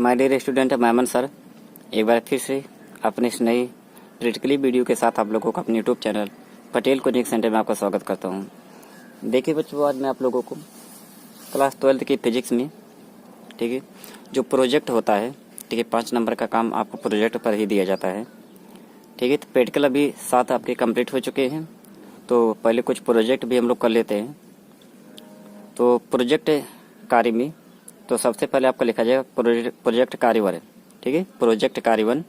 My dear student, मैं अमन sir एक बार फिर से अपने इस नई प्रैक्टिकली वीडियो के साथ आप लोगों को अपने YouTube channel Patel coaching centre में आपका स्वागत करता हूं। देखिए बच्चों, आज मैं आप लोगों को क्लास 12 की फिजिक्स में ठीक है जो प्रोजेक्ट होता है, ठीक है 5 नंबर का काम आपको प्रोजेक्ट पर ही दिया जाता है। ठीक है, तो प्रैक्टिकल अभी 7 आपके कंप्लीट हो चुके हैं, तो पहले कुछ प्रोजेक्ट भी हम लोग कर लेते हैं। तो प्रोजेक्ट कार्य में तो सबसे पहले आपका लिखा जाएगा प्रोजेक्ट कार्य 1, ठीक है, प्रोजेक्ट कार्य 1,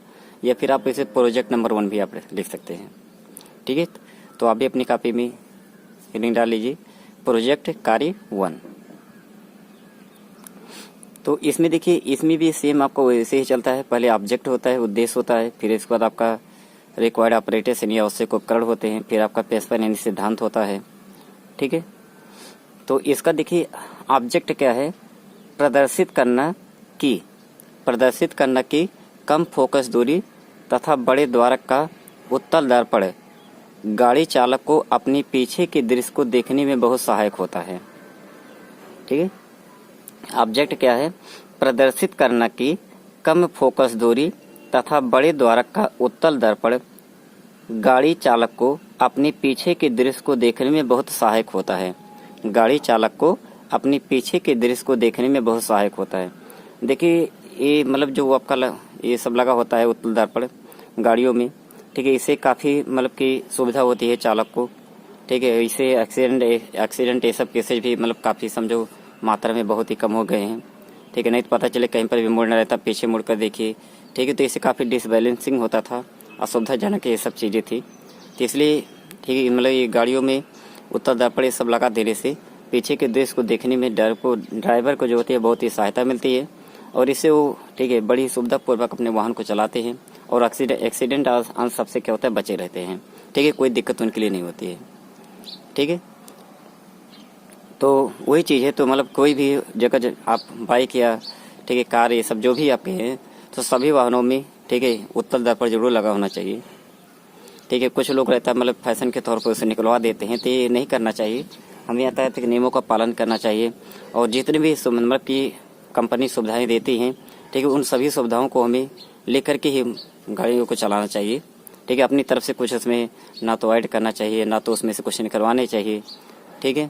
या फिर आप इसे प्रोजेक्ट नंबर 1 भी आप लिख सकते हैं। ठीक है, तो आप भी अपनी कॉपी में हेडिंग डाल लीजिए प्रोजेक्ट कार्य 1। तो इसमें देखिए, इसमें भी सेम आपको वैसे ही चलता है। पहले ऑब्जेक्ट होता है, उद्देश्य होता है, फिर इसके बाद आपका रिक्वायर्ड ऑपरेटर्स यानी आवश्यक उपकरण होते हैं, फिर आपका पेशपन यानी सिद्धांत होता है। ठीक है, तो इसका देखिए ऑब्जेक्ट क्या है, प्रदर्शित करना की कम फोकस दूरी तथा बड़े द्वारक का उत्तल दर्पण गाड़ी चालक को अपनी पीछे के दृश्य को देखने में बहुत सहायक होता है। ठीक है, ऑब्जेक्ट क्या है, प्रदर्शित करना की कम फोकस दूरी तथा बड़े द्वारक का उत्तल दर्पण गाड़ी चालक को अपने पीछे के दृश्य को देखने में बहुत सहायक होता है। गाड़ी चालक को अपनी पीछे के दृश्य को देखने में बहुत सहायक होता है। देखिए ये मतलब जो आपका ये सब लगा होता है उत्तल दर्पण गाड़ियों में, ठीक है, इससे काफ़ी मतलब की सुविधा होती है चालक को। ठीक है, इससे एक्सीडेंट ये सब केसेज भी मतलब काफ़ी समझो मात्रा में बहुत ही कम हो गए हैं। ठीक है, नहीं तो पता चले कहीं पर भी मुड़ना रहता, पीछे मुड़ कर देखिए। ठीक है, तो इससे काफ़ी डिसबैलेंसिंग होता था, असुविधाजनक ये सब चीज़ें थी। तो इसलिए ठीक है, मतलब ये गाड़ियों में उत्तल दर्पण ये सब लगा देने से पीछे के दृश्य को देखने में ड्राइवर को जो होती है बहुत ही सहायता मिलती है, और इससे वो ठीक है बड़ी सुविधापूर्वक अपने वाहन को चलाते हैं, और एक्सीडेंट अंश सबसे क्या होता है बचे रहते हैं। ठीक है, कोई दिक्कत उनके लिए नहीं होती है। ठीक है, तो वही चीज़ है। तो मतलब कोई भी जगह आप बाइक या ठीक है कार ये सब जो भी आपके हैं, तो सभी वाहनों में ठीक है उत्तल दर्पण जरूर लगा होना चाहिए। ठीक है, कुछ लोग रहता है मतलब फैशन के तौर पर उसे निकलवा देते हैं, तो ये नहीं करना चाहिए। हमें आता है कि नियमों का पालन करना चाहिए, और जितनी भी मतलब की कंपनी सुविधाएं देती हैं, ठीक है, उन सभी सुविधाओं को हमें लेकर के ही गाड़ियों को चलाना चाहिए। ठीक है, अपनी तरफ से कुछ उसमें ना तो ऐड करना चाहिए, ना तो उसमें से कुछ निकलवाने चाहिए। ठीक है,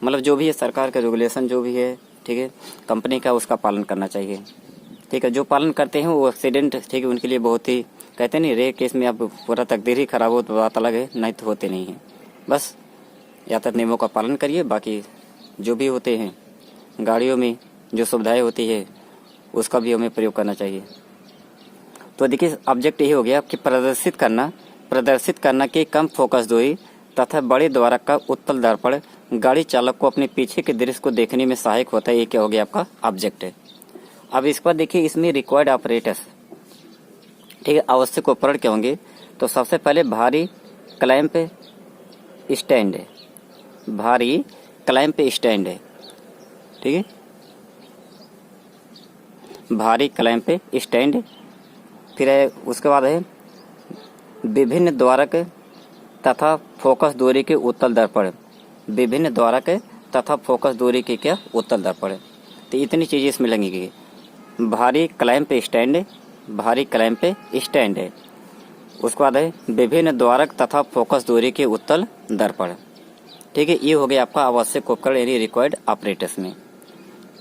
मतलब जो भी है सरकार का रेगुलेशन जो भी है, ठीक है, कंपनी का उसका पालन करना चाहिए। ठीक है, जो पालन करते हैं वो एक्सीडेंट ठीक है उनके लिए बहुत ही कहते नहीं, रेयर केस में आप पूरा तकदीर ही खराब हो तो बात अलग है, नहीं तो होते नहीं है। बस यातायात नियमों का पालन करिए, बाकी जो भी होते हैं गाड़ियों में जो सुविधाएं होती है उसका भी हमें प्रयोग करना चाहिए। तो देखिए ऑब्जेक्ट यही हो गया कि प्रदर्शित करना की कम फोकस दूरी तथा बड़े द्वारक का उत्तल दर्पण गाड़ी चालक को अपने पीछे के दृश्य को देखने में सहायक होता है। ये क्या हो गया आपका ऑब्जेक्ट है। अब इस पर देखिए इसमें रिक्वायर्ड ऑपरेटर्स, ठीक है, आवश्यक उपकरण क्या होंगे। तो सबसे पहले भारी क्लैंप स्टैंड है, भारी क्लैंप स्टैंड है। ठीक है, भारी क्लैंप स्टैंड, फिर है उसके बाद है विभिन्न द्वारक तथा फोकस दूरी के उत्तल दर्पण, विभिन्न द्वारक तथा फोकस दूरी के क्या उत्तल दर्पण। तो इतनी चीजें इसमें लगेंगी। भारी क्लैंप स्टैंड, भारी क्लैंप स्टैंड है, उसके बाद है विभिन्न द्वारक तथा फोकस दूरी के उत्तल दर्पण। ठीक है, ये हो गया आपका आवश्यक उपकरण यानी रिक्वायर्ड ऑपरेटर्स में।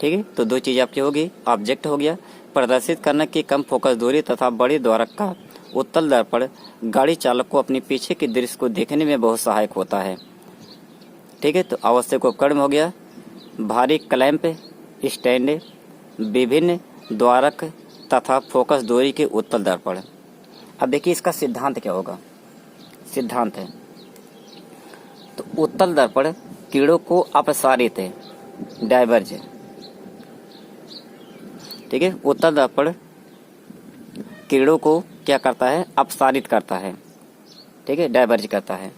ठीक है, तो दो चीज आपकी होगी, ऑब्जेक्ट हो गया प्रदर्शित करने की कम फोकस दूरी तथा बड़ी द्वारक का उत्तल दर्पण गाड़ी चालक को अपने पीछे के दृश्य को देखने में बहुत सहायक होता है। ठीक है, तो आवश्यक उपकरण हो गया भारी क्लैंप स्टैंड, विभिन्न द्वारक तथा फोकस दूरी के उत्तल दर्पण। अब देखिए इसका सिद्धांत क्या होगा। सिद्धांत है तो उत्तल दर्पण किरणों को अपसारित है, डाइवर्ज। ठीक है, उत्तल दर्पण किरणों को क्या करता है, अपसारित करता है। ठीक है, डाइवर्ज करता है।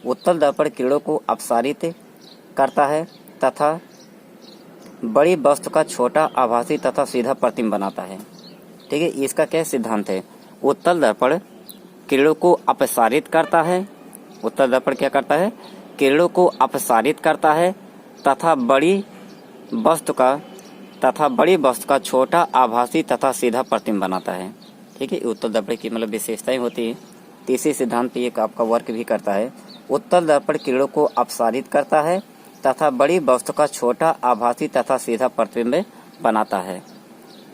उत्तल दर्पण किरणों को अपसारित करता है तथा बड़ी वस्तु का छोटा आभासी तथा सीधा प्रतिबिंब बनाता है। ठीक है, इसका क्या सिद्धांत है, उत्तल दर्पण किरणों को अपसारित करता है, उत्तल दर्पण क्या करता है, किरणों को अपसारित करता है तथा बड़ी वस्तु का तथा बड़ी वस्तु का छोटा आभासी तथा सीधा प्रतिबिंब बनाता है। ठीक है, उत्तल दर्पण की मतलब विशेषताएं होती है। तीसरे सिद्धांत पे एक आपका वर्क भी करता है। उत्तल दर्पण किरणों को अपसारित करता है तथा बड़ी वस्तु का छोटा आभासी तथा सीधा प्रतिबिंब बनाता है।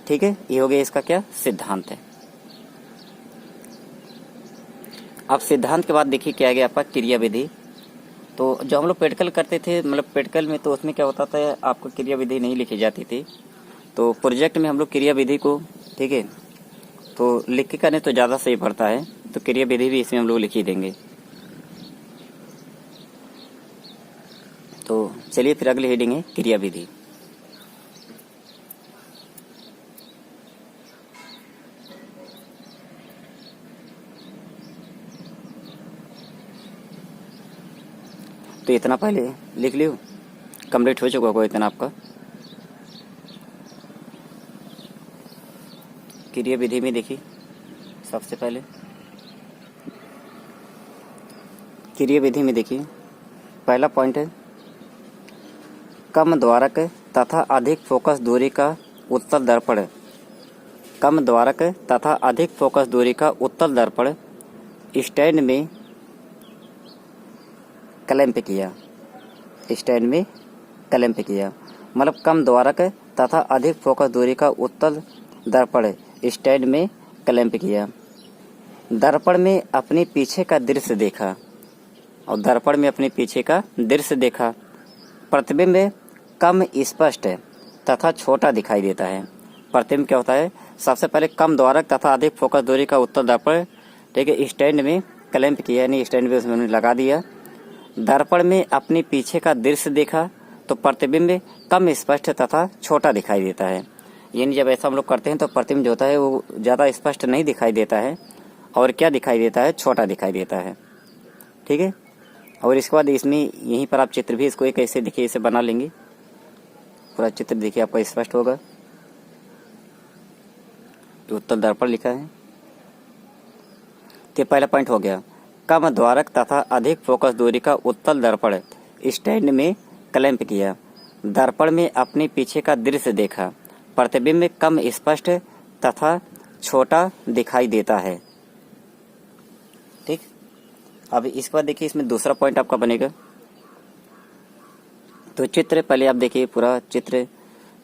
ठीक है, ये हो गया इसका क्या सिद्धांत है। अब सिद्धांत के बाद देखिए क्या आ गया आपका क्रिया विधि। तो जो हम लोग प्रैक्टिकल करते थे, मतलब प्रैक्टिकल में तो उसमें क्या होता था, आपको क्रिया विधि नहीं लिखी जाती थी। तो प्रोजेक्ट में हम लोग क्रिया विधि को, ठीक है, तो लिख के करने तो ज़्यादा सही पड़ता है। तो क्रिया विधि भी इसमें हम लोग लिख ही देंगे। तो चलिए फिर अगली हेडिंग है क्रिया विधि। तो इतना पहले लिख लियो, कंप्लीट हो चुका होगा इतना आपका। क्रिया विधि में देखिए सबसे पहले क्रिया विधि में देखिए पहला पॉइंट है कम द्वारक तथा अधिक फोकस दूरी का उत्तल दर्पण। कम द्वारक तथा अधिक फोकस दूरी का उत्तल दर्पण स्टैंड में क्लैंप किया। स्टैंड में क्लैंप किया मतलब कम द्वारक तथा अधिक फोकस दूरी का उत्तल दर्पण स्टैंड में क्लैंप किया। दर्पण में अपने पीछे का दृश्य देखा और दर्पण में अपने पीछे का दृश्य देखा। प्रतिबिंब कम स्पष्ट तथा छोटा दिखाई देता है। प्रतिबिंब क्या होता है, सबसे पहले कम द्वारक तथा अधिक फोकस दूरी का उत्तल दर्पण, ठीक है, स्टैंड में क्लैंप किया, यानी स्टैंड में उसमें लगा दिया। दर्पण में अपने पीछे का दृश्य देखा तो प्रतिबिंब कम स्पष्ट तथा छोटा दिखाई देता है। यानी जब ऐसा हम लोग करते हैं तो प्रतिबिंब जो होता है वो ज़्यादा स्पष्ट नहीं दिखाई देता है और क्या दिखाई देता है, छोटा दिखाई देता है। ठीक है, और इसके बाद इसमें यहीं पर आप चित्र भी इसको एक ऐसे देखिए, इसे बना लेंगे, पूरा चित्र देखिए आपको स्पष्ट होगा। उत्तल दर्पण लिखा है। तो पहला पॉइंट हो गया कम द्वारक तथा अधिक फोकस दूरी का उत्तल दर्पण स्टैंड में क्लैंप किया। दर्पण में अपने पीछे का दृश्य देखा। प्रतिबिंब कम स्पष्ट तथा छोटा दिखाई देता है। ठीक, अब इसके बाद देखिए इसमें दूसरा पॉइंट आपका बनेगा। तो चित्र पहले आप देखिए पूरा चित्र,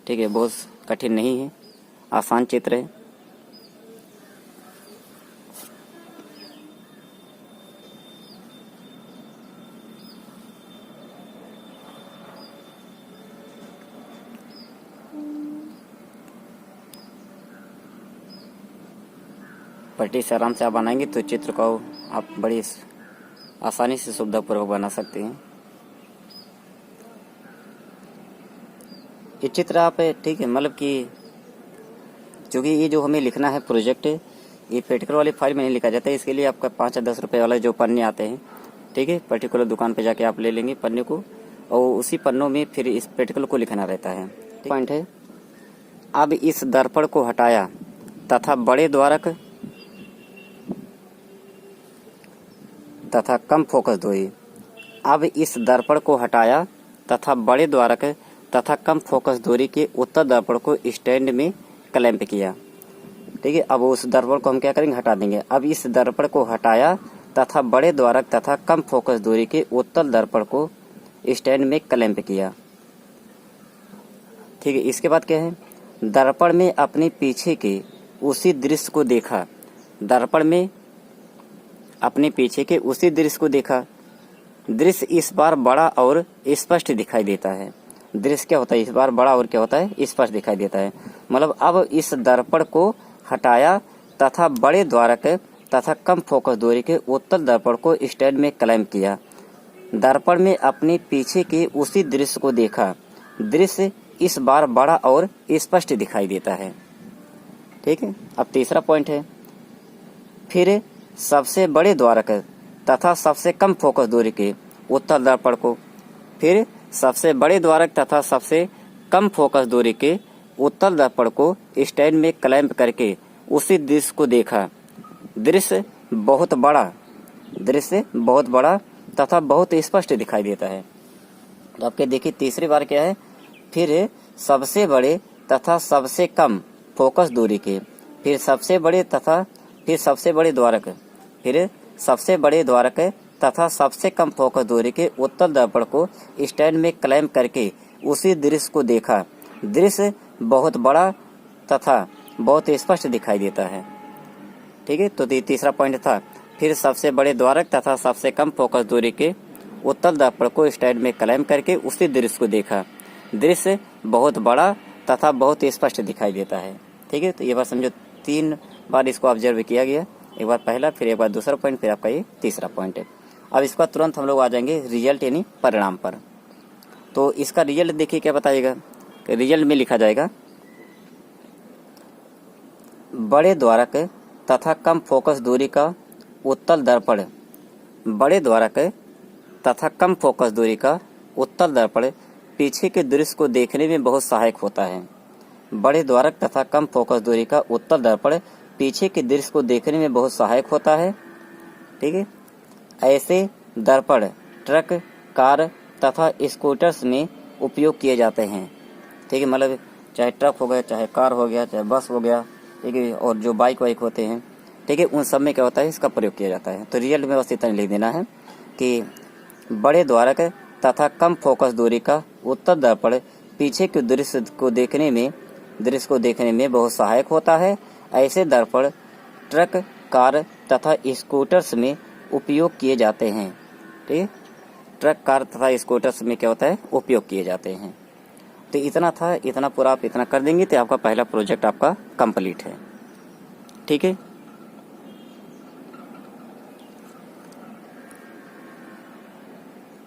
ठीक है, बहुत कठिन नहीं है, आसान चित्र है। पट्टी से आराम से आप बनाएंगे तो चित्र को आप बड़ी आसानी से सुविधापूर्वक बना सकते हैं। ये चित्र आप, ठीक है, मतलब कि चूँकि ये जो हमें लिखना है प्रोजेक्ट, ये प्रैक्टिकल वाली फाइल में नहीं लिखा जाता है। इसके लिए आपका 5 या 10 रुपये वाला जो पन्ने आते हैं, ठीक है, पर्टिकुलर दुकान पे जाके आप ले लेंगे पन्ने को और उसी पन्नों में फिर इस प्रैक्टिकल को लिखना रहता है। पॉइंट है अब इस दर्पण को हटाया तथा बड़े द्वारक तथा कम फोकस दूरी। अब इस दर्पण को हटाया तथा बड़े द्वारक तथा कम फोकस दूरी के उत्तल दर्पण को स्टैंड में क्लैंप किया। ठीक है, अब उस दर्पण को हम क्या करेंगे, हटा देंगे। अब इस दर्पण को हटाया तथा बड़े द्वारक तथा कम फोकस दूरी के उत्तल दर्पण को स्टैंड में क्लैंप किया। ठीक है, इसके बाद क्या है, दर्पण में अपने पीछे के उसी दृश्य को देखा। दर्पण में अपने पीछे के उसी दृश्य को देखा। दृश्य इस बार बड़ा और स्पष्ट दिखाई देता है। दृश्य क्या होता है, इस बार बड़ा और क्या होता है, स्पष्ट दिखाई देता है। मतलब अब इस दर्पण को हटाया तथा बड़े द्वारक तथा कम फोकस दूरी के उत्तल दर्पण को स्टैंड में क्लैंप किया। दर्पण में अपने पीछे के उसी दृश्य को देखा। दृश्य इस बार बड़ा और स्पष्ट दिखाई देता है। ठीक है, अब तीसरा पॉइंट है फिर सबसे बड़े द्वारक तथा सबसे कम फोकस दूरी के उत्तल दर्पण को, फिर सबसे बड़े द्वारक तथा सबसे कम फोकस दूरी के उत्तल दर्पण को स्टैंड में क्लैंप करके उसी दृश्य को देखा। दृश्य बहुत बड़ा तथा बहुत स्पष्ट दिखाई देता है। तो आपके देखिए तीसरी बार क्या है, फिर सबसे बड़े तथा सबसे कम फोकस दूरी के, फिर सबसे बड़े द्वारक, फिर सबसे बड़े द्वारक तथा सबसे कम फोकस दूरी के उत्तल दर्पण को स्टैंड में क्लैंप करके उसी दृश्य को देखा। दृश्य बहुत बड़ा तथा बहुत स्पष्ट दिखाई देता है। ठीक है, तो तीसरा पॉइंट था, फिर सबसे बड़े द्वारक तथा सबसे कम फोकस दूरी के उत्तल दर्पण को स्टैंड में क्लैंप करके उसी दृश्य को देखा। दृश्य बहुत बड़ा तथा बहुत स्पष्ट दिखाई देता है। ठीक है, तो ये बात समझो, 3 बार इसको ऑब्जर्व किया गया, एक बार पहला, फिर एक बार दूसरा पॉइंट, फिर आपका ये तीसरा पॉइंट है। अब इसका तुरंत हम लोग आ जाएंगे रिजल्ट यानी परिणाम पर। तो इसका रिजल्ट देखिए क्या बताइएगा, रिजल्ट में लिखा जाएगा बड़े द्वारक तथा कम फोकस दूरी का उत्तल दर्पण, बड़े द्वारक तथा कम फोकस दूरी का उत्तल दर्पण पीछे के दृश्य को देखने में बहुत सहायक होता है। बड़े द्वारक तथा कम फोकस दूरी का उत्तल दर्पण पीछे के दृश्य को देखने में बहुत सहायक होता है। ठीक है, ऐसे दर्पण ट्रक, कार तथा स्कूटर्स में उपयोग किए जाते हैं। ठीक है, मतलब चाहे ट्रक हो गया, चाहे कार हो गया, चाहे बस हो गया, ठीक है, और जो बाइक वाइक होते हैं, ठीक है, उन सब में क्या होता है, इसका प्रयोग किया जाता है। तो रिजल्ट में बस इतना लिख देना है कि बड़े द्वारक तथा कम फोकस दूरी का उत्तल दर्पण पीछे के दृश्य को देखने में बहुत सहायक होता है। ऐसे दर्पण ट्रक, कार तथा स्कूटर्स में उपयोग किए जाते हैं। ठीक है, ट्रक, कार तथा स्कूटर्स में क्या होता है, उपयोग किए जाते हैं। तो इतना था, इतना पूरा आप इतना कर देंगे तो आपका पहला प्रोजेक्ट आपका कंप्लीट है। ठीक है,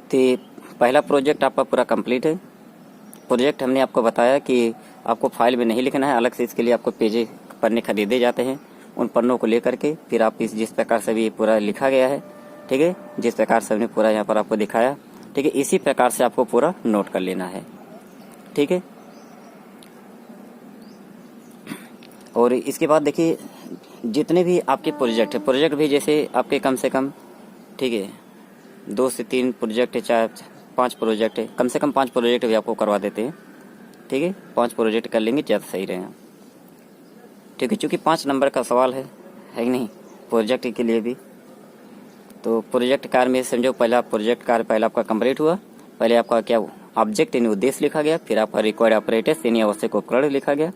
तो पहला प्रोजेक्ट आपका पूरा कंप्लीट है। प्रोजेक्ट हमने आपको बताया कि आपको फाइल में नहीं लिखना है, अलग से इसके लिए आपको पेज पन्ने खरीदे जाते हैं। उन पन्नों को लेकर के फिर आप जिस प्रकार से भी पूरा लिखा गया है, ठीक है, जिस प्रकार से हमने पूरा यहाँ पर आपको दिखाया, ठीक है, इसी प्रकार से आपको पूरा नोट कर लेना है। ठीक है, और इसके बाद देखिए जितने भी आपके प्रोजेक्ट भी जैसे आपके कम से कम, ठीक है, 2 से 3 प्रोजेक्ट है, चाहे 5 प्रोजेक्ट है, कम से कम 5 प्रोजेक्ट भी आपको करवा देते हैं। ठीक है, 5 प्रोजेक्ट कर लेंगे ज़्यादा सही रहेगा। ठीक है, चूँकि 5 नंबर का सवाल है कि नहीं प्रोजेक्ट के लिए भी। तो प्रोजेक्ट कार्य में समझो पहला प्रोजेक्ट कार्य पहला आपका कंप्लीट हुआ। पहले आपका क्या ऑब्जेक्ट यानी उद्देश्य लिखा गया, फिर आपका रिक्वायर्ड ऑपरेटर्स यानी आवश्यक उपकरण लिखा गया,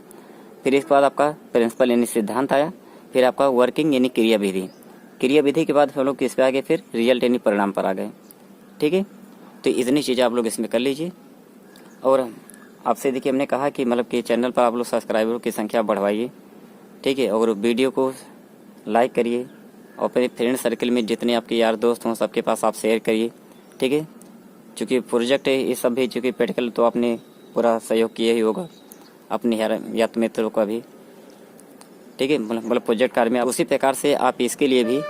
फिर इसके बाद आपका प्रिंसिपल यानी सिद्धांत आया, फिर आपका वर्किंग यानी क्रियाविधि के बाद हम लोग किस पे आ गए, फिर रिजल्ट यानी परिणाम पर आ गए। ठीक है, तो इतनी चीज़ें आप लोग इसमें कर लीजिए। और आपसे देखिए हमने कहा कि मतलब कि चैनल पर आप लोग सब्सक्राइबरों की संख्या बढ़वाइए। ठीक है, और वीडियो को लाइक करिए और अपने फ्रेंड सर्कल में जितने आपके यार दोस्त हों सबके पास आप शेयर करिए। ठीक है, चूँकि प्रोजेक्ट है ये सब भी, चूँकि प्रैक्टिकल तो आपने पूरा सहयोग किया ही होगा अपने यार मित्रों का भी। ठीक है, मतलब प्रोजेक्ट कार्य में उसी प्रकार से आप इसके लिए भी,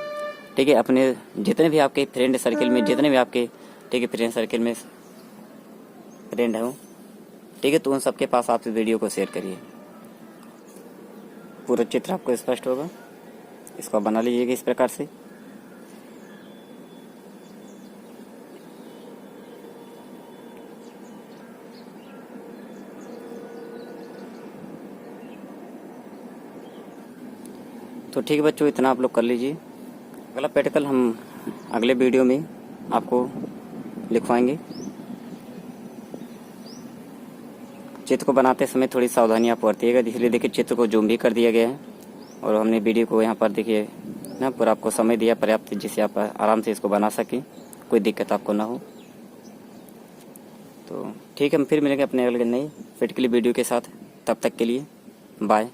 ठीक है, अपने जितने भी आपके फ्रेंड सर्कल में जितने भी आपके, ठीक है, फ्रेंड सर्कल में फ्रेंड हो, ठीक है, तो उन सबके पास आप वीडियो को शेयर करिए। पूरा चित्र आपको स्पष्ट होगा, इसको बना लीजिएगा इस प्रकार से। तो ठीक है बच्चों, इतना आप लोग कर लीजिए। अगला प्रैक्टिकल हम अगले वीडियो में आपको लिखवाएंगे। चित्र को बनाते समय थोड़ी सावधानी आप बरतिएगा, इसलिए देखिए चित्र को जूम भी कर दिया गया है और हमने वीडियो को यहाँ पर देखिए ना पूरा आपको समय दिया पर्याप्त, जिससे आप आराम से इसको बना सकें, कोई दिक्कत आपको ना हो। तो ठीक है, हम फिर मिलेंगे अपने अगले नई प्रैक्टिकल वीडियो के साथ। तब तक के लिए बाय।